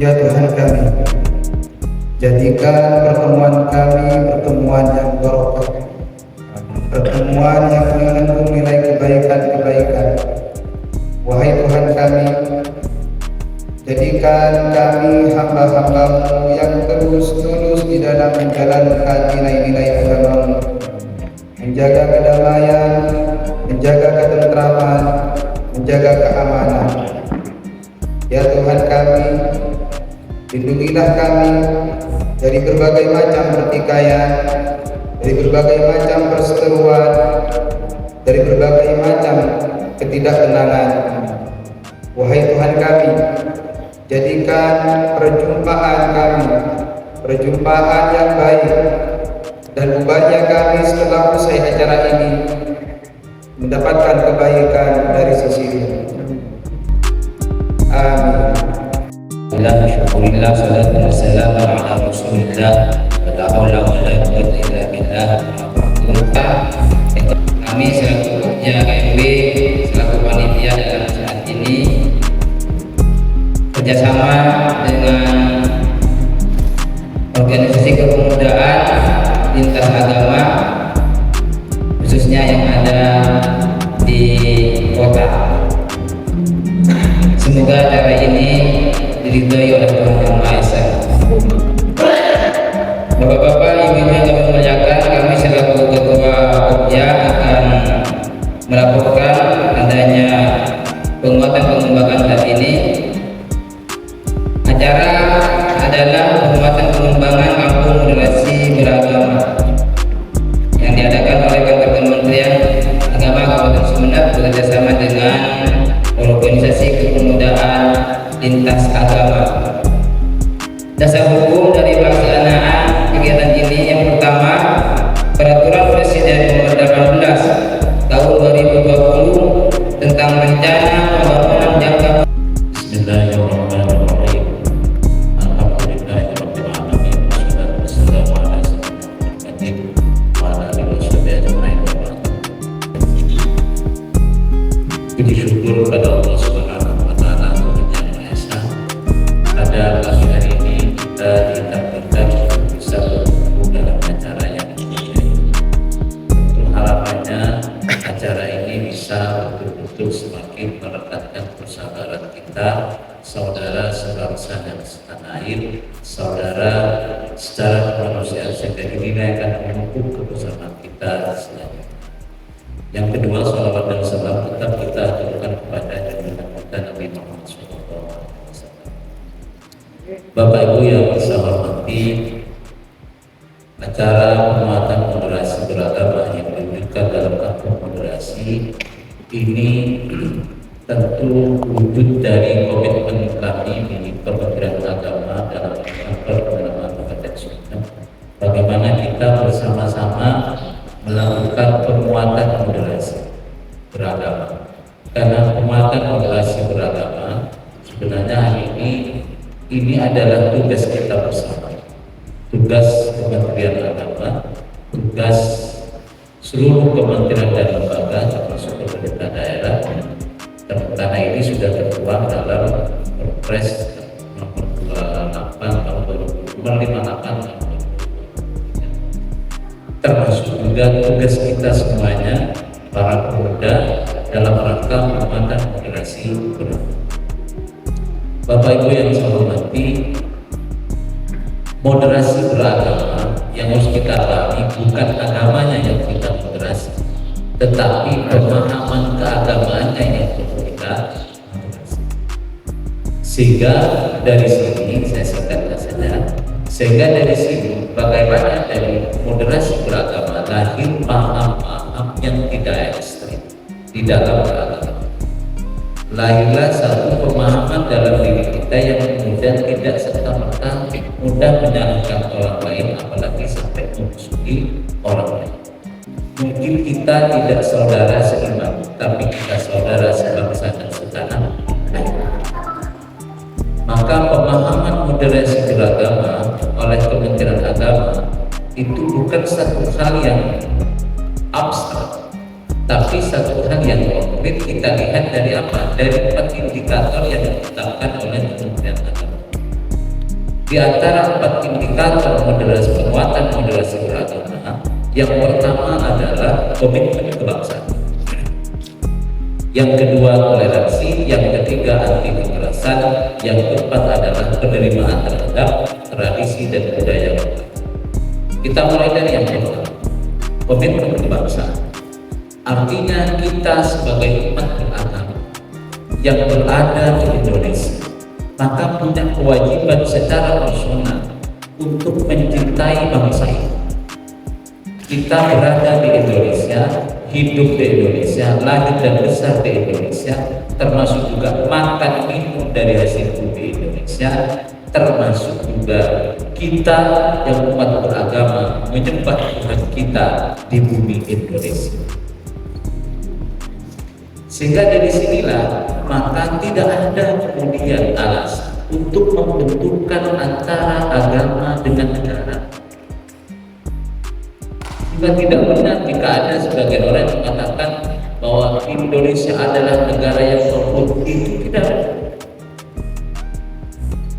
Ya Tuhan kami, jadikan pertemuan kami pertemuan yang barokah, pertemuan yang mengandung nilai kebaikan-kebaikan. Wahai Tuhan kami, jadikan kami hamba-hamba-Mu yang tulus di dalam menjalankan nilai-nilai agama-Mu, menjaga kedamaian, menjaga ketentraman, menjaga keamanan. Ya Tuhan kami, lindungilah kami dari berbagai macam pertikaian, dari berbagai macam perseteruan, dari berbagai macam ketidaktenangan. Wahai Tuhan kami, jadikan perjumpaan kami perjumpaan yang baik, dan bubarnya kami setelah usai acara ini mendapatkan kebaikan dari sisi-Mu. Amin. Alhamdulillah, salatu wassalamu ala Rasulillah, wa la haula wa la quwwata illa billah. Kami selaku Pokja KMW, selaku panitia dalam saat ini kerjasama dengan organisasi kepemudaan lintas agama, khususnya yang ada di kota. Semoga acara ini diridhoi oleh Tuhan Yang Maha Esa. Bapak-bapak, ibu-ibu yang kami muliakan, kami selaku ketua Pokja akan melaporkan adanya penguatan pengembangan saat ini. Acara adalah penguatan pengembangan kampung moderasi beragama yang diadakan oleh kantor Kementerian Agama Kabupaten Sumeneb bekerjasama dengan organisasi kepemudaan lintas agama. Dasar hukum dari pelaksanaan kegiatan ini yang pertama, Peraturan Presiden Nomor 18 Tahun 2020 tentang Rencana Pembangunan Jangka. Bismillahirrahmanirrahim. Alhamdulillahirabbil alamin. Wassalatu wassalamu ala sayyidina Muhammadin wa ala alihi washabihi ajmain. Puji syukur pada Allah Subhanahu wa taala Yang Maha Esa. Pada pagi hari ini kita ditakdirkan bisa bertemu dalam acara yang mulia ini. Untuk harapannya acara ini bisa betul-betul semakin merekatkan persaudaraan kita, saudara sebangsa dan setanah air, saudara secara kemanusiaan, sehingga ini akan memupuk kebersamaan kita selanjutnya. Yang kedua, salawat dan salam tetap kita aturkan kepada junjungan kita Nabi Muhammad SAW. Bapak Ibu yang saya hormati, acara penguatan moderasi beragama yang diwujudkan dalam kampung moderasi ini tentu wujud dari komitmen kami di Kementerian Agama dalam kantor pengenalan Kabupaten Sumeneb, bagaimana kita bersama-sama melakukan penguatan moderasi beragama. Karena penguatan moderasi beragama sebenarnya hari ini adalah tugas kita bersama, tugas Kementerian Agama, tugas seluruh kementerian dan lembaga termasuk pemerintah daerah, karena ini sudah tertuang dalam Perpres nomor 28 tahun 2058 termasuk juga tugas kita semuanya para pemuda dalam rangka penguatan moderasi beragama. Bapak Ibu yang saya hormati, moderasi beragama yang harus kita alami bukan agamanya yang kita moderasi, tetapi pemahaman keagamaannya yang perlu kita moderasi. Sehingga dari sini saya singkatkan saja. Sehingga dari sini bagaimana dari moderasi beragama lahir paham-paham yang tidak ekstrim di dalam beragama. Lahirlah satu pemahaman dalam diri kita yang kemudian tidak serta-merta mudah menyalahkan orang lain, apalagi sampai memusuhi orang lain. Mungkin kita tidak saudara seiman, tapi kita saudara sebangsa dan setanah air. Maka pemahaman moderasi beragama oleh Kementerian Agama itu bukan satu hal yang abstrak, tapi satu hal yang konkret. Kita lihat dari apa? Dari 4 indikator yang ditetapkan oleh Kementerian Agama. Di antara 4 indikator moderasi penguatan moderasi beragama, yang pertama adalah komitmen kebangsaan, yang kedua toleransi, yang ketiga anti kekerasan, yang keempat adalah penerimaan terhadap tradisi dan budaya lokal. Kita mulai dari yang pertama, komitmen kebangsaan. Artinya kita sebagai umat beragama yang berada di Indonesia, maka punya kewajiban secara personal untuk mencintai bangsa ini. Kita berada di Indonesia, hidup di Indonesia, lahir dan besar di Indonesia, termasuk juga makan minum dari hasil bumi Indonesia, termasuk juga kita yang umat beragama menyembah Tuhan kita di bumi Indonesia. Sehingga dari sinilah maka tidak ada kemudian alasan untuk membenturkan antara agama dengan negara. Juga tidak benar jika ada sebagian orang yang mengatakan bahwa Indonesia adalah negara yang korupsi. Itu tidak benar.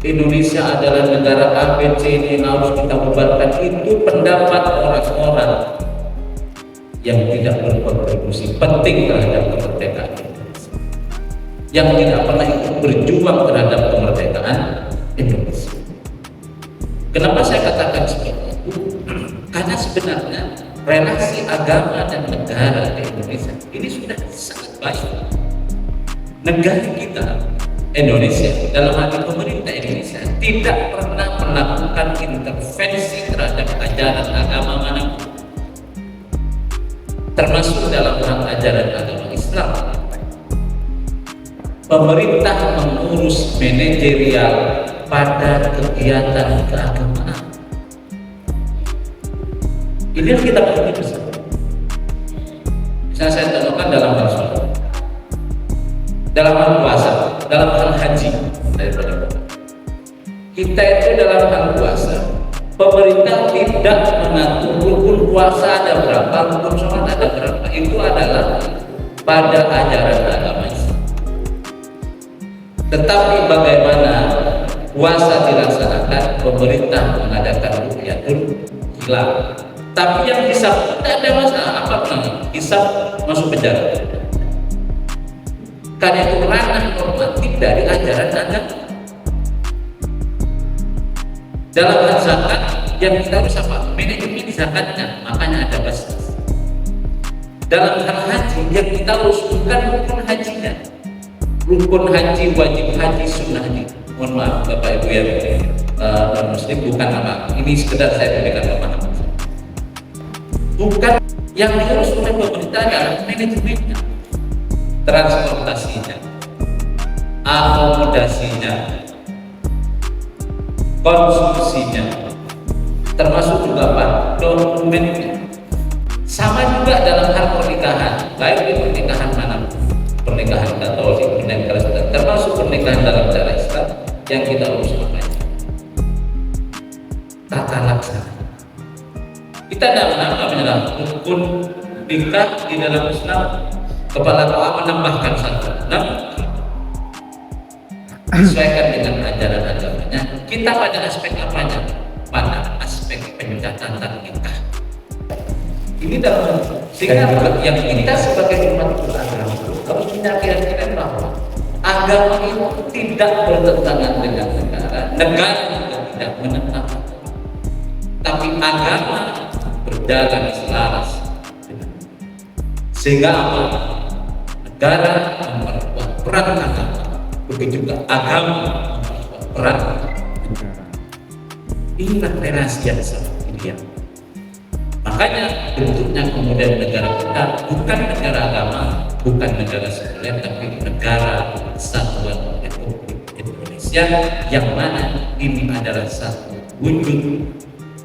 Indonesia adalah negara ABCD yang harus kita bubarkan. Itu pendapat orang-orang yang tidak berkontribusi penting terhadap kemerdekaan Indonesia, yang tidak pernah ikut berjuang terhadap kemerdekaan Indonesia. Kenapa saya katakan seperti itu? Karena sebenarnya relasi agama dan negara di Indonesia ini sudah sangat baik. Negara kita Indonesia, dalam hal ini pemerintah Indonesia, tidak pernah melakukan intervensi terhadap ajaran agama manapun, termasuk dalam hal ajaran agama Islam. Pemerintah mengurus manajerial pada kegiatan keagamaan. Ini yang kita pahami bersama. Misalnya saya contohkan dalam hal sholat, dalam hal puasa, dalam hal haji, daripada kita itu dalam hal puasa, pemerintah tidak mengatur rukun puasa ada berapa, rukun sholat ada berapa. Itu adalah pada ajaran agama Islam. Tetapi bagaimana puasa dilaksanakan, pemerintah mengadakan rukyatul hilal. Tapi yang hisab tidak ada masalah, apa namanya? Hisab masuk penjara. Karena itu ranah normatif dari ajaran agama. Dalam hal zakat yang kita harus apa? Manajemen zakatnya, makanya ada basis. Dalam hal haji yang kita harus bukan rukun hajinya, rukun haji, wajib haji, sunnah haji. Mohon maaf Bapak Ibu yang non-muslim, bukan apa? Ini sekedar saya berikan pemahaman. Bukan yang diurus oleh pemerintah adalah manajemennya, transportasinya, akomodasinya, konsumsinya, termasuk juga apa? Dokumennya. Sama juga dalam hal pernikahan, baik di pernikahan mana, pernikahan Katolik, pernikahan Kristen, termasuk pernikahan dalam cara Islam yang kita urus apa? Tata laksana. Kita tidak menambah rukun nikah di dalam Islam. Kepala doa menambahkan satu, sesuaikan dengan ajaran agamanya. Kita pada aspek apanya? Pada aspek pencatatan nikah. Ini dalam sehingga yang kita sebagai umat beragama harus meyakinkan bahwa agama itu tidak bertentangan dengan negara, negara juga tidak menentang, tapi agama berjalan selaras dengan, sehingga apa? Negara memperkuat peran agama, begitu juga agama memperkuat peran negara. Inilah relasi yang sangat ideal. Makanya bentuknya kemudian negara kita bukan negara agama, bukan negara sekuler, tapi negara Kesatuan Republik Indonesia, yang mana ini adalah satu wujud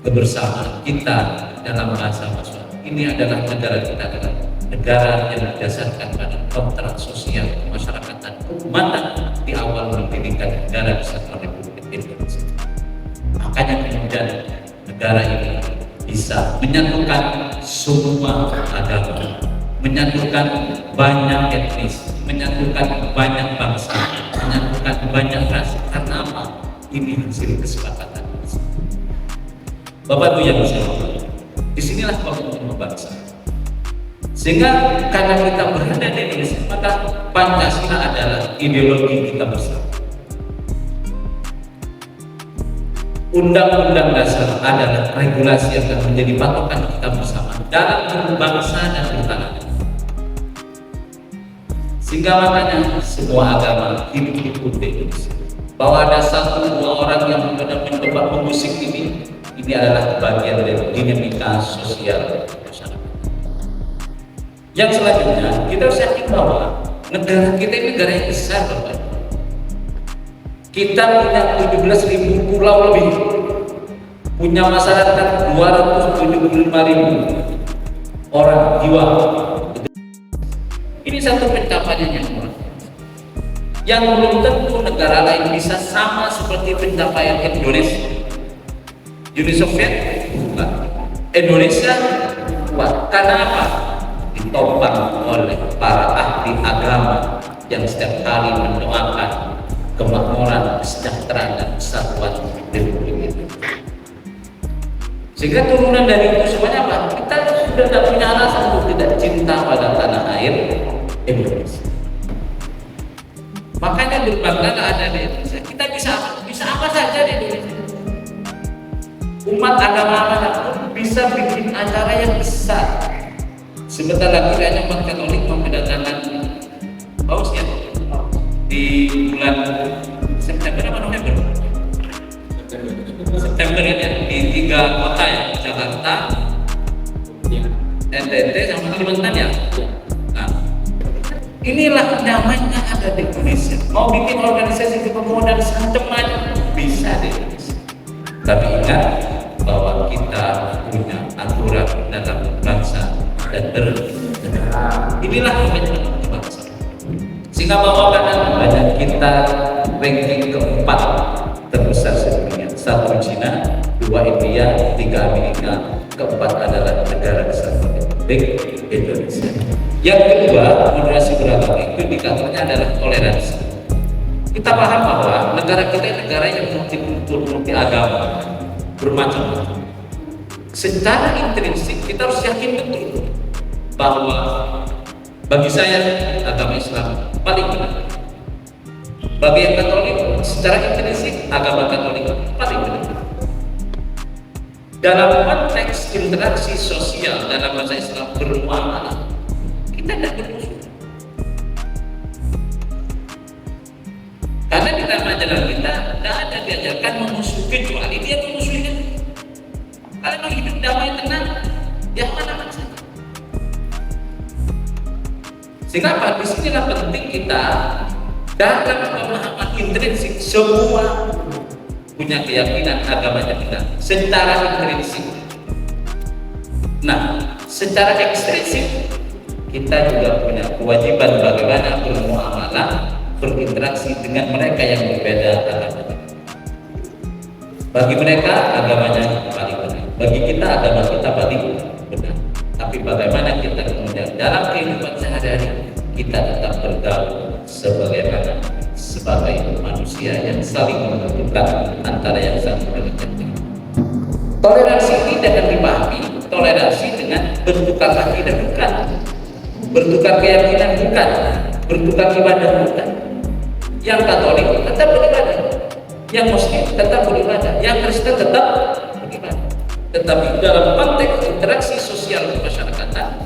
kebersamaan kita dalam bahasa Masya. Ini adalah negara kita, adalah negara yang berdasarkan pada kontrak sosial kemasyarakatan keumatan di awal mendirikan negara Kesatuan Republik Indonesia. Makanya kemudian negara ini bisa menyatukan semua agama, menyatukan banyak etnis, menyatukan banyak bangsa, menyatukan banyak ras. Karena apa? Ini hasil kesepakatan sesuatu yang sama. Disinilah komitmen bangsa. Sehingga karena kita berada di Indonesia, maka Pancasila adalah ideologi kita bersama. Undang-undang dasar adalah regulasi yang akan menjadi patokan kita bersama dalam berbangsa dan bertanah. Sehingga makanya semua agama hidup di Indonesia. Bahwa ada satu dua orang yang benar-benar mencoba mengusik ini adalah bagian dari dinamika sosial masyarakat. Yang selanjutnya kita harus yakin bahwa negara kita ini negara yang besar, Bapak. Kita punya 17.000 pulau lebih, punya masyarakat 275.000 orang jiwa. Ini satu pencapaian yang luar biasa, yang belum tentu negara lain bisa sama seperti pencapaian Indonesia. Uni Soviet bukan, Indonesia kuat karena apa? Ditopang oleh para ahli agama yang setiap kali mendoakan kemakmuran, kesejahteraan, dan kesatuan Republik Indonesia. Sehingga turunan dari itu semuanya apa? Kita sudah tidak punya alasan untuk tidak cinta pada tanah air Indonesia. Makanya berbangga ada di Indonesia. Kita bisa apa saja di Indonesia. Umat agama manapun bisa bikin acara yang besar. Sebentar lagi kayaknya umat Katolik mau kedatangan pausnya di bulan September atau November? September ya, di 3 kota ya, Jakarta, NTT sama Kalimantan ya. Nah, inilah namanya ada di Indonesia. Mau bikin organisasi kepemudaan macam-macam bisa di Indonesia. Tapi ingat bahwa kita punya aturan dalam bangsa dan bernegara. Inilah komitmen bangsa. Sehingga bahwa kadang banyak kita ranking keempat terbesar sedunia. 1 Cina, 2 India, 3 Amerika, keempat adalah negara kesatuan Republik Indonesia. Yang kedua, moderasi beragama itu indikatornya adalah toleransi. Kita paham bahwa negara kita negara yang multikultur, multi agama, bermacam-macam. Secara intrinsik kita harus yakin betul bahwa bagi saya agama Islam paling benar. Bagi yang Katolik secara intrinsik agama Katolik paling benar. Dalam konteks interaksi sosial dalam bahasa Islam bermuamalah, kita tidak bermusuh. Karena di dalam ajaran kita tidak ada diajarkan memusuh, kecuali dia memusuhkan. Kalau hidup damai tenang, ya mana-mana saja. Sehingga apa? Disinilah penting kita dalam pemahaman intrinsik semua punya keyakinan agamanya benar secara intrinsik. Nah, secara ekstrinsik kita juga punya kewajiban bagaimana bermuamalah, berinteraksi dengan mereka yang berbeda agama. Bagi mereka agamanya paling benar, bagi kita agama kita paling benar. Tapi bagaimana kita kemudian dalam kehidupan sehari-hari kita tetap bergaul sebagai manusia yang saling menentukan antara yang satu dengan yang lain. Toleransi ini dapat dipahami toleransi dengan bertukar akidah bukan, bertukar keyakinan bukan, bertukar ibadah bukan. Yang Katolik tetap beribadah, yang Muslim tetap beribadah, yang Kristen tetap beribadah. Tetapi dalam konteks interaksi sosial kemasyarakatan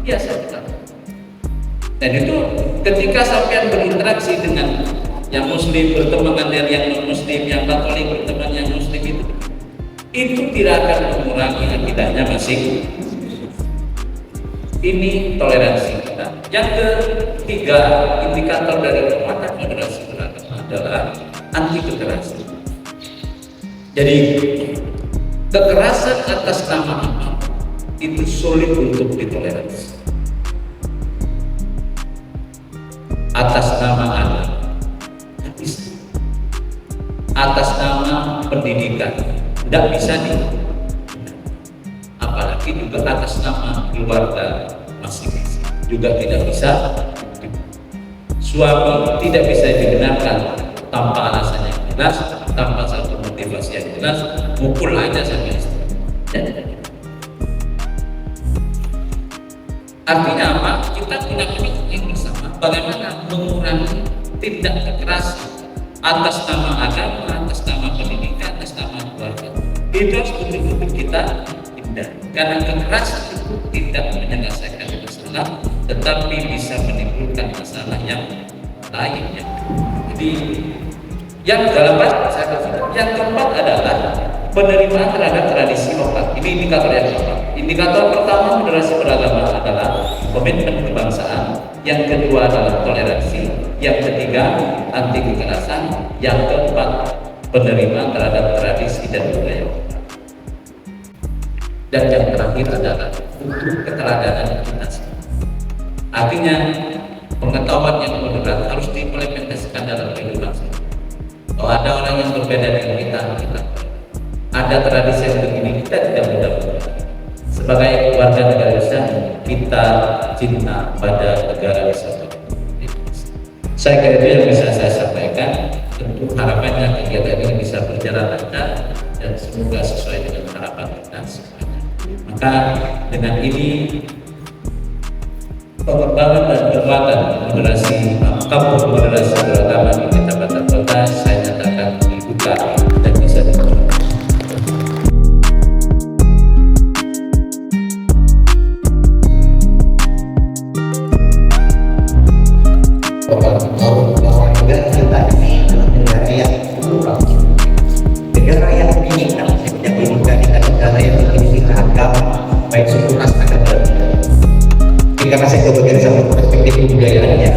biasa kita. Dan itu ketika sampean berinteraksi dengan yang Muslim berteman dengan yang non-Muslim, yang Katolik berteman yang Muslim itu tidak akan mengurangi akidahnya masing. Ini toleransi kita. Yang ketiga indikator dari penguatan moderasi beragama adalah anti kekerasan. Jadi kekerasan atas nama apa itu sulit untuk ditoleransi. Atas nama anak, bisa. Atas nama pendidikan, tidak bisa apalagi juga atas nama keluarga masing-masing juga tidak bisa. Suami tidak bisa dibenarkan tanpa alasan yang jelas, tanpa satu motivasi yang jelas, mukul aja sama istri. Ya. Artinya apa? Kita tidak memikirkan bersama bagaimana mengurangi tindak kekerasan atas nama agama, atas nama pendidikan, atas nama keluarga. Itu harus betul-betul kita hindari. Karena kekerasan itu tidak menyelesaikan masalah, tetapi bisa menimbulkan masalah yang lainnya. Jadi yang keempat adalah penerimaan terhadap tradisi lokal. Ini indikator yang keempat. Indikator pertama moderasi beragama adalah komitmen kebangsaan. Yang kedua adalah toleransi. Yang ketiga anti kekerasan. Yang keempat penerimaan terhadap tradisi dan budaya lokal. Dan yang terakhir adalah untuk keteladanan kita. Artinya pengetahuan yang moderat harus diimplementasikan dalam kehidupan. Kalau ada orang yang berbeda dengan kita ada tradisi yang begini, kita tidak mudah. Sebagai warga negara Indonesia, kita cinta pada negara kesatuan. Saya kira itu yang bisa saya sampaikan. Tentu harapannya kegiatan ini bisa berjalan lancar dan semoga sesuai dengan harapan kita semuanya. Maka dengan ini pengembangan dan penguatan moderasi kampus moderasi beragama di Kecamatan Kota saya nyatakan dibuka dan bisa dilakukan. Bahwa negara kita ini adalah negara yang plural, negara yang menginginkan negara yang memiliki ragam baik suku ras agama. Karena saya kebagian sama perspektif kebudayaannya,